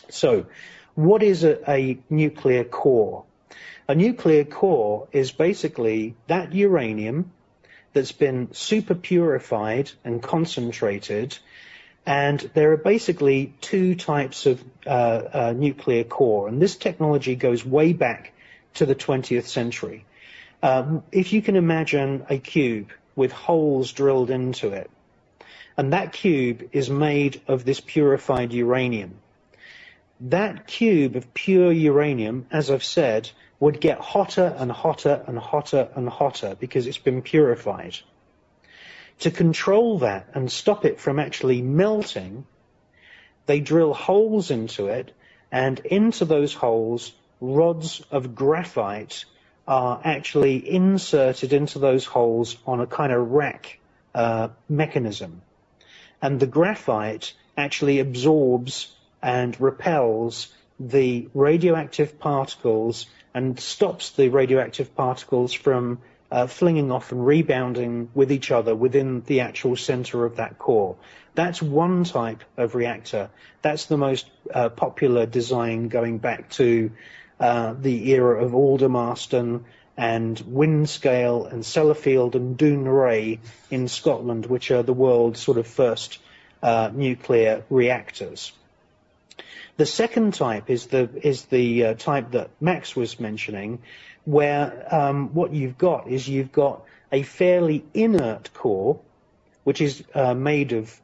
So, what is a nuclear core? A nuclear core is basically that uranium that's been super purified and concentrated, and there are basically two types of nuclear core, and this technology goes way back to the 20th century. If you can imagine a cube with holes drilled into it, and that cube is made of this purified uranium. That cube of pure uranium, as I've said, would get hotter and hotter and hotter and hotter because it's been purified. To control that and stop it from actually melting, they drill holes into it, and into those holes, rods of graphite are actually inserted into those holes on a kind of rack mechanism. And the graphite actually absorbs and repels the radioactive particles and stops the radioactive particles from flinging off and rebounding with each other within the actual center of that core. That's one type of reactor. That's the most popular design going back to the era of Aldermaston and Windscale and Sellafield and Dounreay in Scotland, which are the world's sort of first nuclear reactors. The second type is the type that Max was mentioning, where what you've got is you've got a fairly inert core, which is made of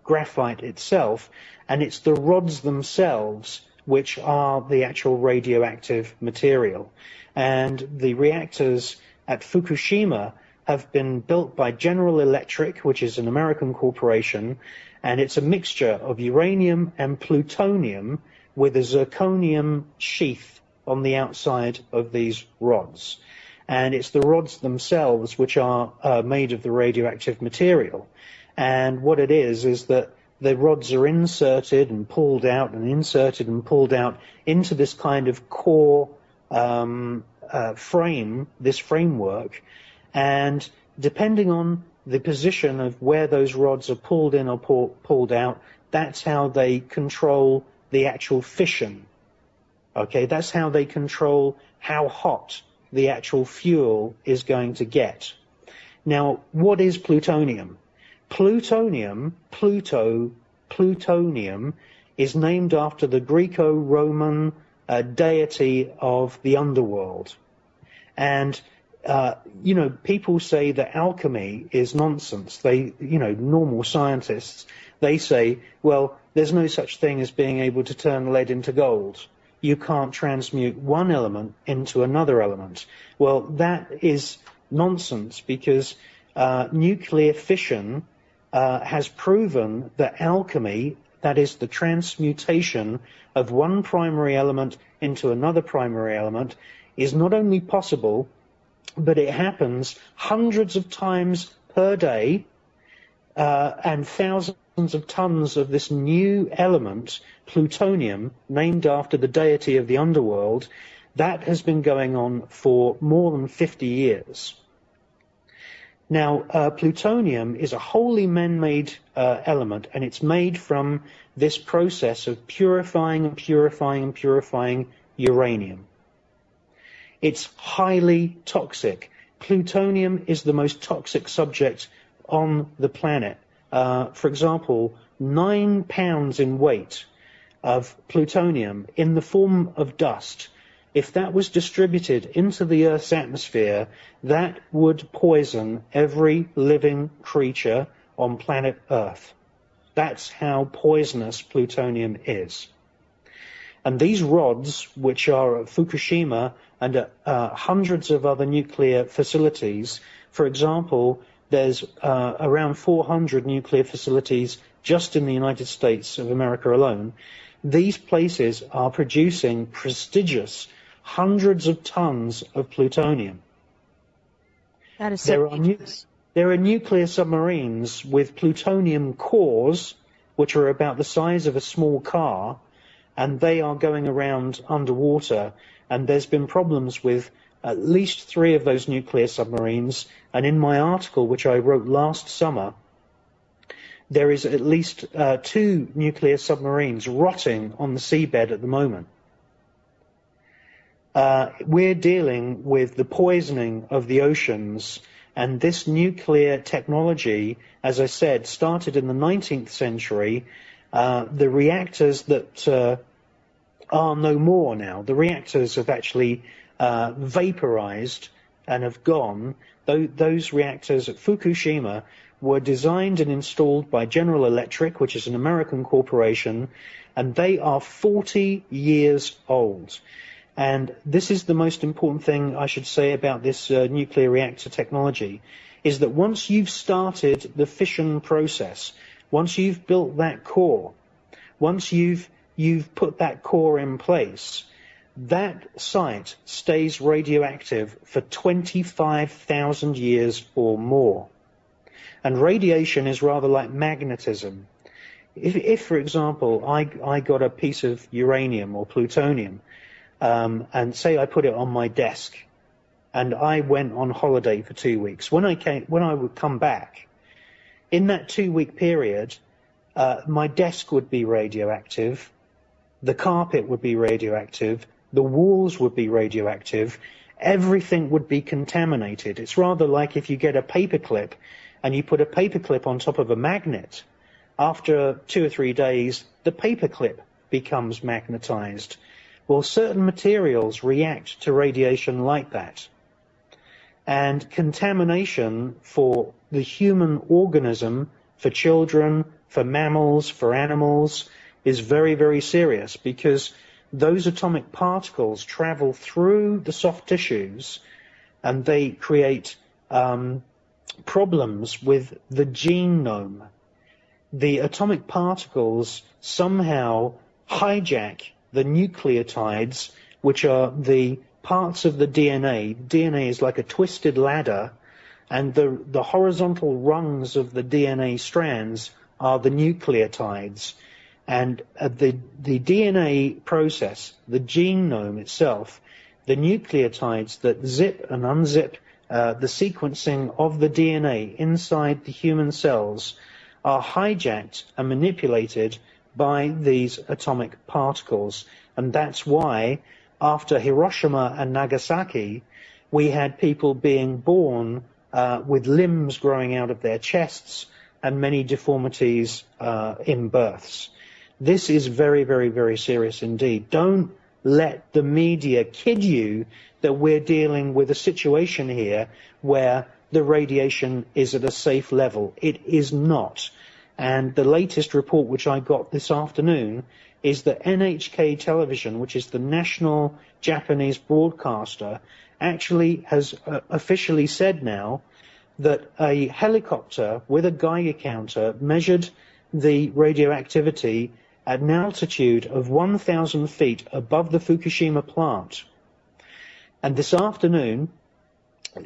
graphite itself, and it's the rods themselves which are the actual radioactive material. And the reactors at Fukushima have been built by General Electric, which is an American corporation, and it's a mixture of uranium and plutonium with a zirconium sheath on the outside of these rods. And it's the rods themselves which are made of the radioactive material. And what it is that the rods are inserted and pulled out and inserted and pulled out into this kind of core frame, this framework, and depending on the position of where those rods are pulled in or pulled out, that's how they control the actual fission. Okay, that's how they control how hot the actual fuel is going to get. Now, what is plutonium? Plutonium is named after the Greco-Roman deity of the underworld. And people say that alchemy is nonsense. Normal scientists, they say, well, there's no such thing as being able to turn lead into gold. You can't transmute one element into another element. Well, that is nonsense because nuclear fission has proven that alchemy, that is the transmutation of one primary element into another primary element, is not only possible, but it happens hundreds of times per day, and thousands of tons of this new element, plutonium, named after the deity of the underworld, that has been going on for more than 50 years. Now, plutonium is a wholly man-made element, and it's made from this process of purifying and purifying and purifying uranium. It's highly toxic. Plutonium is the most toxic subject on the planet. For example, 9 pounds in weight of plutonium in the form of dust, if that was distributed into the Earth's atmosphere, that would poison every living creature on planet Earth. That's how poisonous plutonium is. And these rods, which are at Fukushima and at hundreds of other nuclear facilities, for example, there's around 400 nuclear facilities just in the United States of America alone. These places are producing prestigious hundreds of tons of plutonium. That is so dangerous. There are nuclear submarines with plutonium cores, which are about the size of a small car, and they are going around underwater, and there's been problems with at least 3 of those nuclear submarines, and in my article, which I wrote last summer, there is at least 2 nuclear submarines rotting on the seabed at the moment. We're dealing with the poisoning of the oceans, and this nuclear technology, as I said, started in the 19th century. The reactors that are no more now, the reactors have actually vaporized and have gone. Those reactors at Fukushima were designed and installed by General Electric, which is an American corporation, and they are 40 years old. And this is the most important thing I should say about this nuclear reactor technology, is that once you've started the fission process, once you've built that core, once you've put that core in place, that site stays radioactive for 25,000 years or more. And radiation is rather like magnetism. If for example, I got a piece of uranium or plutonium, and say I put it on my desk, and I went on holiday for 2 weeks, when I would come back, in that 2-week period, my desk would be radioactive, the carpet would be radioactive, the walls would be radioactive, everything would be contaminated. It's rather like if you get a paperclip and you put a paperclip on top of a magnet. After 2 or 3 days, the paperclip becomes magnetized. Well, certain materials react to radiation like that. And contamination for the human organism, for children, for mammals, for animals, is very, very serious, because those atomic particles travel through the soft tissues and they create problems with the genome. The atomic particles somehow hijack the nucleotides, which are the parts of the DNA. DNA is like a twisted ladder, and the horizontal rungs of the DNA strands are the nucleotides. And the DNA process, the genome itself, the nucleotides that zip and unzip the sequencing of the DNA inside the human cells, are hijacked and manipulated by these atomic particles. And that's why after Hiroshima and Nagasaki, we had people being born with limbs growing out of their chests and many deformities in births. This is very, very, very serious indeed. Don't let the media kid you that we're dealing with a situation here where the radiation is at a safe level. It is not. And the latest report which I got this afternoon is that NHK Television, which is the national Japanese broadcaster, actually has officially said now that a helicopter with a Geiger counter measured the radioactivity at an altitude of 1,000 feet above the Fukushima plant. And this afternoon,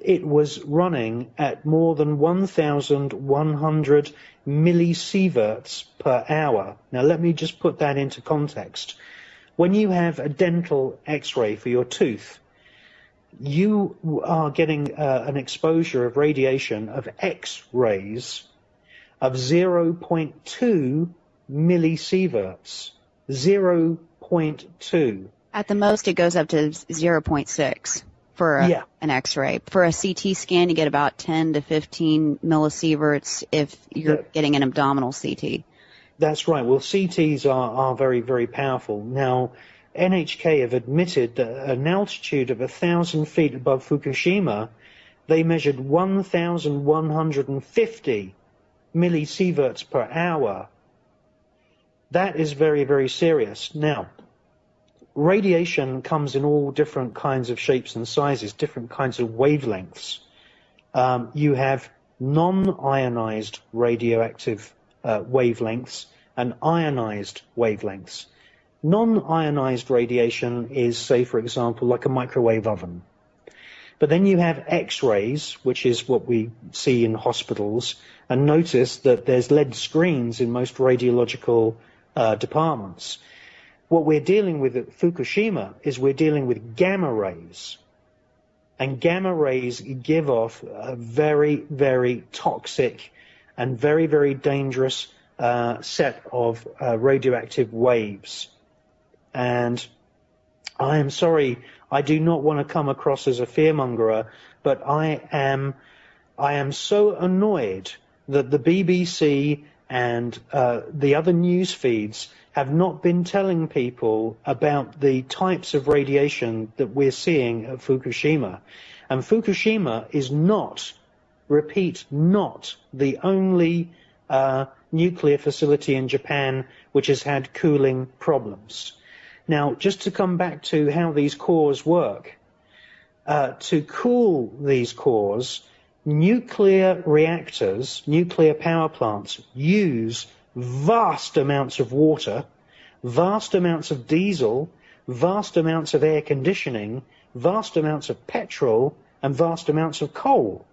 it was running at more than 1,100 millisieverts per hour. Now, let me just put that into context. When you have a dental x-ray for your tooth, you are getting an exposure of radiation of X-rays of 0.2 millisieverts. 0.2. At the most, it goes up to 0.6 for an X-ray. For a CT scan, you get about 10 to 15 millisieverts if you're getting an abdominal CT. That's right. Well, CTs are very, very powerful. Now, NHK have admitted that at an altitude of 1,000 feet above Fukushima, they measured 1,150 millisieverts per hour. That is very, very serious. Now, radiation comes in all different kinds of shapes and sizes, different kinds of wavelengths. You have non-ionized radioactive wavelengths and ionized wavelengths. Non-ionized radiation is, say, for example, like a microwave oven. But then you have X-rays, which is what we see in hospitals, and notice that there's LED screens in most radiological departments. What we're dealing with at Fukushima is we're dealing with gamma rays. And gamma rays give off a very, very toxic and very, very dangerous set of radioactive waves. And I am sorry, I do not want to come across as a fearmongerer, but I am so annoyed that the BBC and the other news feeds have not been telling people about the types of radiation that we're seeing at Fukushima. And Fukushima is not, repeat, not the only nuclear facility in Japan which has had cooling problems. Now, just to come back to how these cores work, to cool these cores, nuclear reactors, nuclear power plants, use vast amounts of water, vast amounts of diesel, vast amounts of air conditioning, vast amounts of petrol, and vast amounts of coal.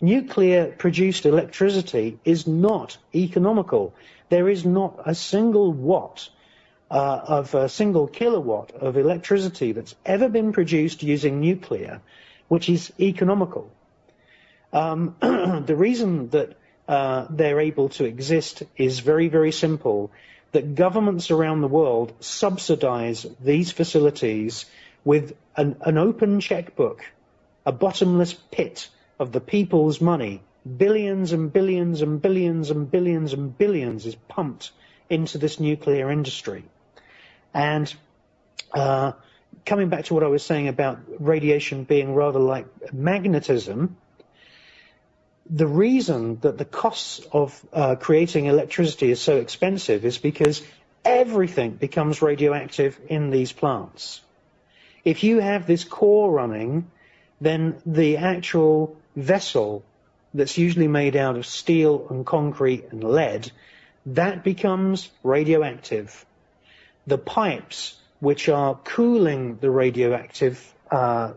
Nuclear-produced electricity is not economical. There is not a single watt of a single kilowatt of electricity that's ever been produced using nuclear, which is economical. The reason that they're able to exist is very, very simple, that governments around the world subsidize these facilities with an open checkbook, a bottomless pit of the people's money. Billions and billions and billions and billions and billions is pumped into this nuclear industry. And coming back to what I was saying about radiation being rather like magnetism, the reason that the costs of creating electricity is so expensive is because everything becomes radioactive in these plants. If you have this core running, then the actual vessel that's usually made out of steel and concrete and lead, that becomes radioactive. The pipes which are cooling the radioactive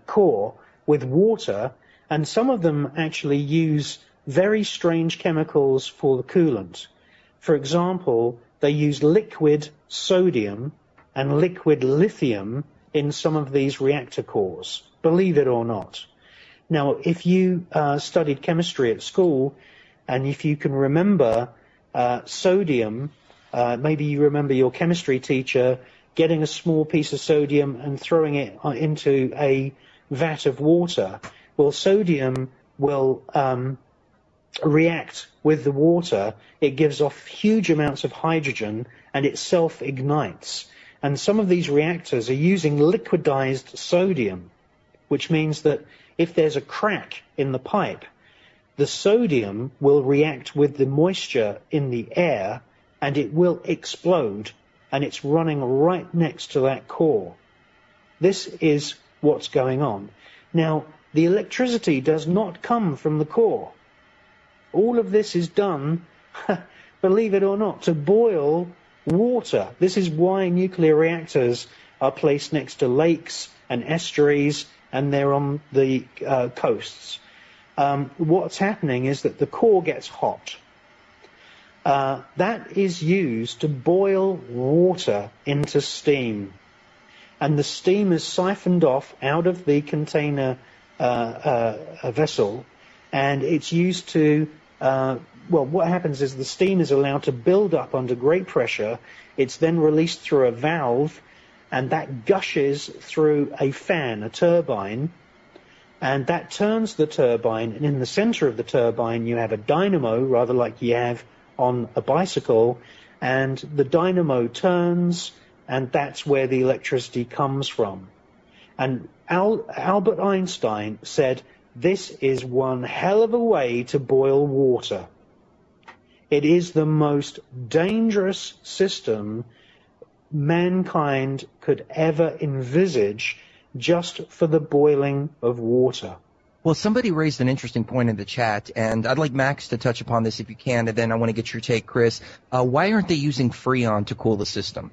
core with water, and some of them actually use very strange chemicals for the coolant. For example, they use liquid sodium and liquid lithium in some of these reactor cores, believe it or not. Now, if you studied chemistry at school, and if you can remember sodium, maybe you remember your chemistry teacher getting a small piece of sodium and throwing it into a vat of water. Well, sodium will react with the water. It gives off huge amounts of hydrogen and it self-ignites. And some of these reactors are using liquidized sodium, which means that if there's a crack in the pipe, the sodium will react with the moisture in the air and it will explode, and it's running right next to that core. This is what's going on. Now, the electricity does not come from the core. All of this is done, believe it or not, to boil water. This is why nuclear reactors are placed next to lakes and estuaries, and they're on the coasts. What's happening is that the core gets hot. That is used to boil water into steam. And the steam is siphoned off out of the container vessel, and it's used to, well, what happens is the steam is allowed to build up under great pressure. It's then released through a valve, and that gushes through a fan, a turbine, and that turns the turbine, and in the center of the turbine you have a dynamo, rather like you have on a bicycle, and the dynamo turns, and that's where the electricity comes from. And Albert Einstein said, this is one hell of a way to boil water. It is the most dangerous system mankind could ever envisage just for the boiling of water. Well, somebody raised an interesting point in the chat, and I'd like Max to touch upon this if you can, and then I want to get your take, Chris. Why aren't they using Freon to cool the system?